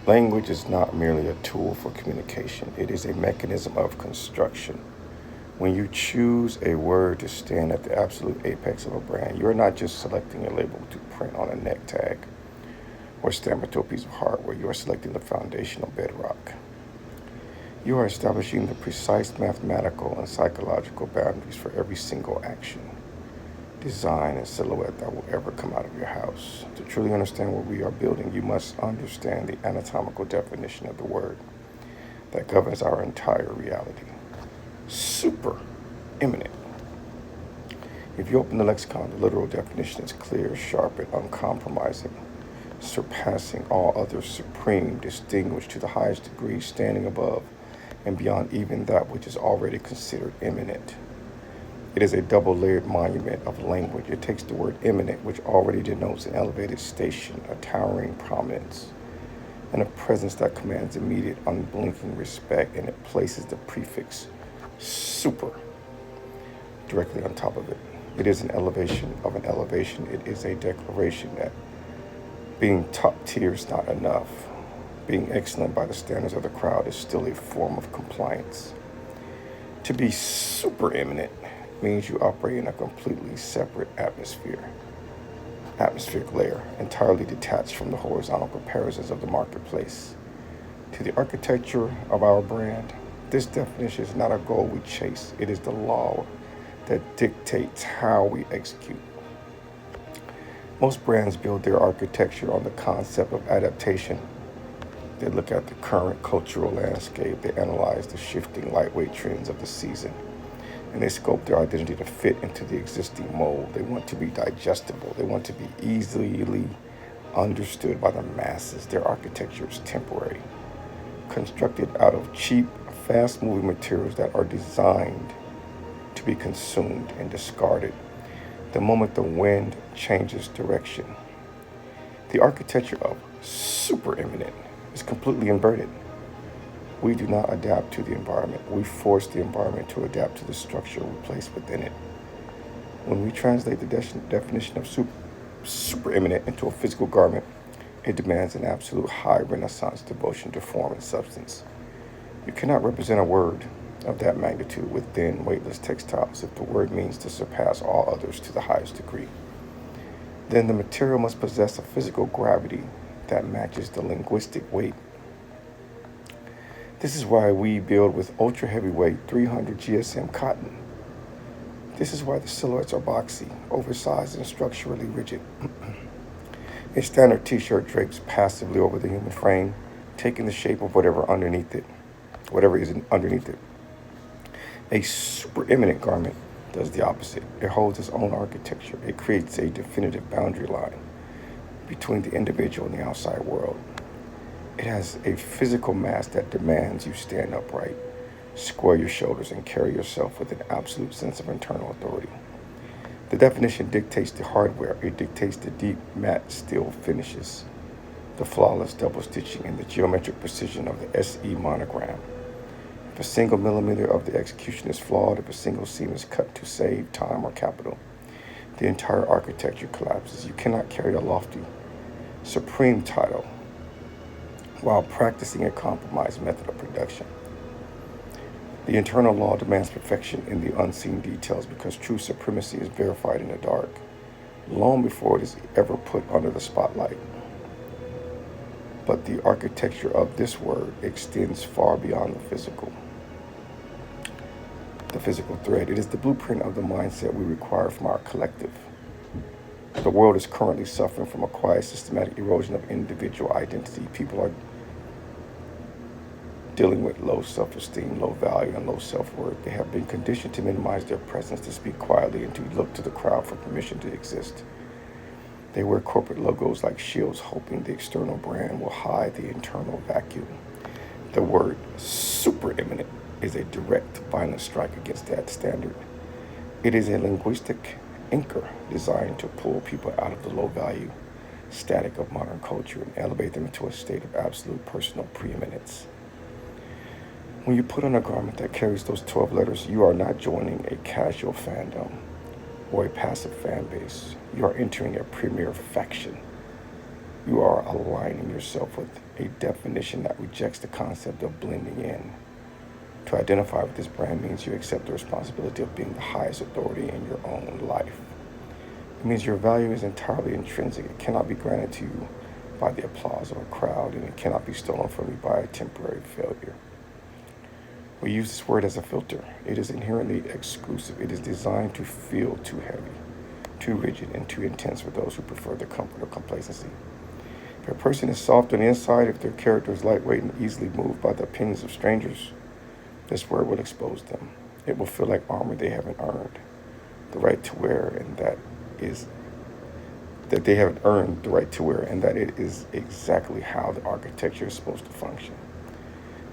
Language is not merely a tool for communication, it is a mechanism of construction. When you choose a word to stand at the absolute apex of a brand, you are not just selecting a label to print on a neck tag or stamp it to a piece of hardware. You are selecting the foundational bedrock. You are establishing the precise mathematical and psychological boundaries for every single action, design, and silhouette that will ever come out of your house. To truly understand what we are building, you must understand the anatomical definition of the word that governs our entire reality. Super imminent. If you open the lexicon, the literal definition is clear, sharp, and uncompromising, surpassing all others, supreme, distinguished to the highest degree, standing above and beyond even that which is already considered imminent. It is a double-layered monument of language. It takes the word imminent, which already denotes an elevated station, a towering prominence, and a presence that commands immediate, unblinking respect, and it places the prefix super directly on top of it. It is an elevation of an elevation. It is a declaration that being top tier is not enough. Being excellent by the standards of the crowd is still a form of compliance. To be super eminent means you operate in a completely separate atmospheric layer, entirely detached from the horizontal comparisons of the marketplace. To the architecture of our brand, this definition is not a goal we chase. It is the law that dictates how we execute. Most brands build their architecture on the concept of adaptation. They look at the current cultural landscape, they analyze the shifting lightweight trends of the season, and they sculpt their identity to fit into the existing mold. They want to be digestible, they want to be easily understood by the masses. Their architecture is temporary, constructed out of cheap, fast-moving materials that are designed to be consumed and discarded the moment the wind changes direction. The architecture of supereminent is completely inverted. We do not adapt to the environment. We force the environment to adapt to the structure we place within it. When we translate the definition of supereminent into a physical garment, it demands an absolute high Renaissance devotion to form and substance. You cannot represent a word of that magnitude with thin, weightless textiles if the word means to surpass all others to the highest degree. Then the material must possess a physical gravity that matches the linguistic weight. This is why we build with ultra heavyweight 300 GSM cotton. This is why the silhouettes are boxy, oversized, and structurally rigid. A standard t-shirt drapes passively over the human frame, taking the shape of whatever is underneath it. A supereminent garment does the opposite. It holds its own architecture. It creates a definitive boundary line between the individual and the outside world. It has a physical mass that demands you stand upright, square your shoulders, and carry yourself with an absolute sense of internal authority. The definition dictates the hardware. It dictates the deep, matte steel finishes, the flawless double stitching, and the geometric precision of the SE monogram. If a single millimeter of the execution is flawed, if a single seam is cut to save time or capital, the entire architecture collapses. You cannot carry a lofty, supreme title while practicing a compromised method of production. The internal law demands perfection in the unseen details because true supremacy is verified in the dark, long before it is ever put under the spotlight. But the architecture of this word extends far beyond the physical thread. It is the blueprint of the mindset we require from our collective. The world is currently suffering from a quiet, systematic erosion of individual identity. People are dealing with low self-esteem, low value, and low self-worth. They have been conditioned to minimize their presence, to speak quietly, and to look to the crowd for permission to exist. They wear corporate logos like shields, hoping the external brand will hide the internal vacuum. The word supereminent is a direct, violent strike against that standard. It is a linguistic anchor designed to pull people out of the low-value static of modern culture and elevate them into a state of absolute personal preeminence. When you put on a garment that carries those 12 letters, you are not joining a casual fandom or a passive fan base. You are entering a premier faction. You are aligning yourself with a definition that rejects the concept of blending in. To identify with this brand means you accept the responsibility of being the highest authority in your own life. It means your value is entirely intrinsic. It cannot be granted to you by the applause of a crowd, and it cannot be stolen from you by a temporary failure. We use this word as a filter. It is inherently exclusive. It is designed to feel too heavy, too rigid, and too intense for those who prefer the comfort of complacency. If a person is soft on the inside, if their character is lightweight and easily moved by the opinions of strangers, this word will expose them. It will feel like armor they haven't earned the right to wear, and that they haven't earned the right to wear, and that it is exactly how the architecture is supposed to function.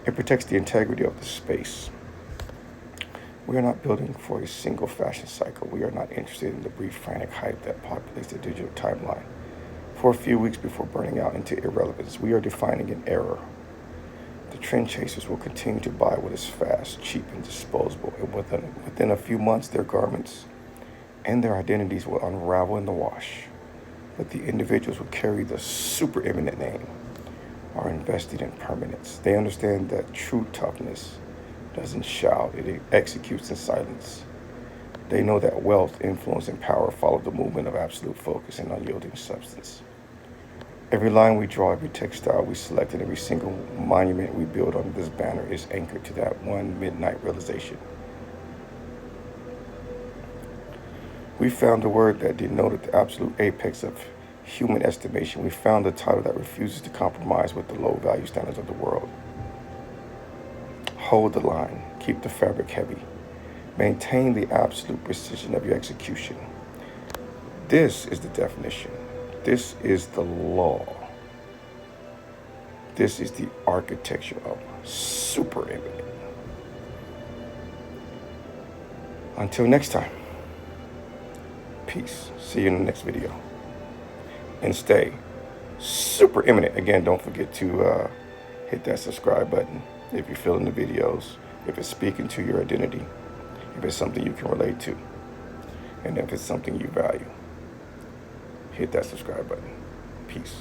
It protects the integrity of the space. We are not building for a single fashion cycle. We are not interested in the brief, frantic hype that populates the digital timeline for a few weeks before burning out into irrelevance. We are defining an era. The trend chasers will continue to buy what is fast, cheap, and disposable, and within a few months, their garments and their identities will unravel in the wash. But the individuals who carry the supereminent name are invested in permanence. They understand that true toughness doesn't shout, it executes in silence. They know that wealth, influence, and power follow the movement of absolute focus and unyielding substance. Every line we draw, every textile we select, and every single monument we build under this banner is anchored to that one midnight realization. We found a word that denoted the absolute apex of human estimation. We found a title that refuses to compromise with the low value standards of the world. Hold the line, keep the fabric heavy, maintain the absolute precision of your execution. This is the definition. This is the law. This is the architecture of supereminent. Until next time, peace. See you in the next video. And stay supereminent. Again, don't forget to hit that subscribe button if you're feeling the videos, if it's speaking to your identity, if it's something you can relate to, and if it's something you value. Hit that subscribe button. Peace.